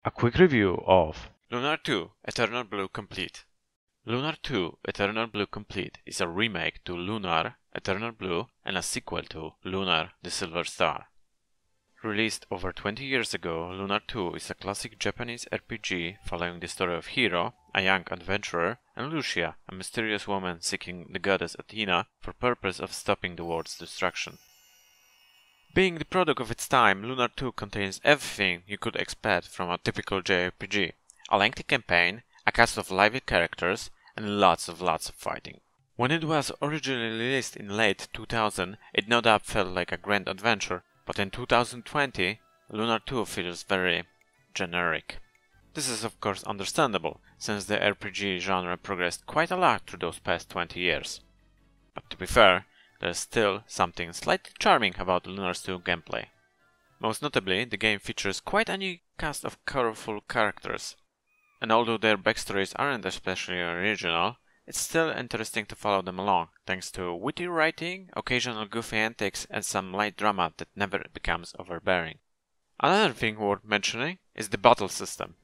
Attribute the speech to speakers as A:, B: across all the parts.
A: A quick review of Lunar 2 Eternal Blue Complete. Lunar 2 Eternal Blue Complete is a remake to Lunar Eternal Blue and a sequel to Lunar The Silver Star. Released over 20 years ago, Lunar 2 is a classic Japanese RPG following the story of Hiro, a young adventurer, and Lucia, a mysterious woman seeking the goddess Athena for purpose of stopping the world's destruction. Being the product of its time, Lunar 2 contains everything you could expect from a typical JRPG. A lengthy campaign, a cast of lively characters, and lots of fighting. When it was originally released in late 2000, it no doubt felt like a grand adventure, but in 2020, Lunar 2 feels very generic. This is of course understandable, since the RPG genre progressed quite a lot through those past 20 years. But to be fair, there is still something slightly charming about Lunar 2 gameplay. Most notably, the game features quite a new cast of colorful characters, and although their backstories aren't especially original, it's still interesting to follow them along, thanks to witty writing, occasional goofy antics, and some light drama that never becomes overbearing. Another thing worth mentioning is the battle system.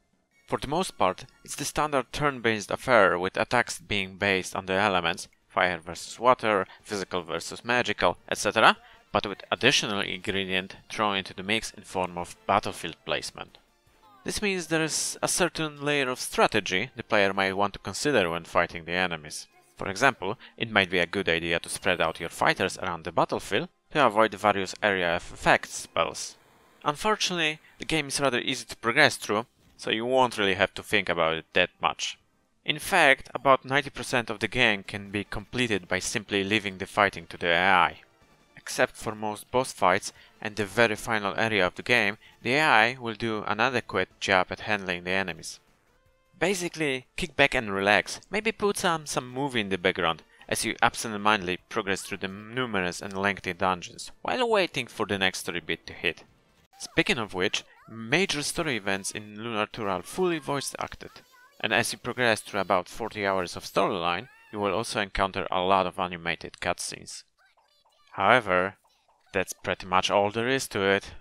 A: For the most part, it's the standard turn-based affair, with attacks being based on the elements fire versus water, physical versus magical, etc., but with additional ingredient thrown into the mix in form of battlefield placement. This means there is a certain layer of strategy the player might want to consider when fighting the enemies. For example, it might be a good idea to spread out your fighters around the battlefield to avoid various area of effect spells. Unfortunately, the game is rather easy to progress through, so you won't really have to think about it that much. In fact, about 90% of the game can be completed by simply leaving the fighting to the AI. Except for most boss fights and the very final area of the game, the AI will do an adequate job at handling the enemies. Basically, kick back and relax, maybe put some movie in the background as you absentmindedly progress through the numerous and lengthy dungeons, while waiting for the next story beat to hit. Speaking of which, major story events in Lunar 2 are fully voice acted. And as you progress through about 40 hours of storyline, you will also encounter a lot of animated cutscenes. However, that's pretty much all there is to it.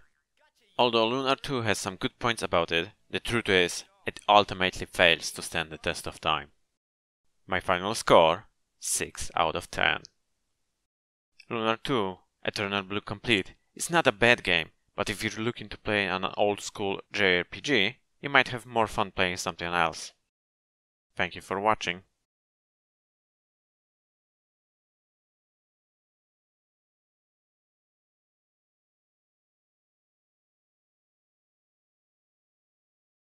A: Although Lunar 2 has some good points about it, the truth is, it ultimately fails to stand the test of time. My final score, 6 out of 10. Lunar 2 Eternal Blue Complete is not a bad game, but if you're looking to play an old school JRPG, you might have more fun playing something else. Thank you for watching.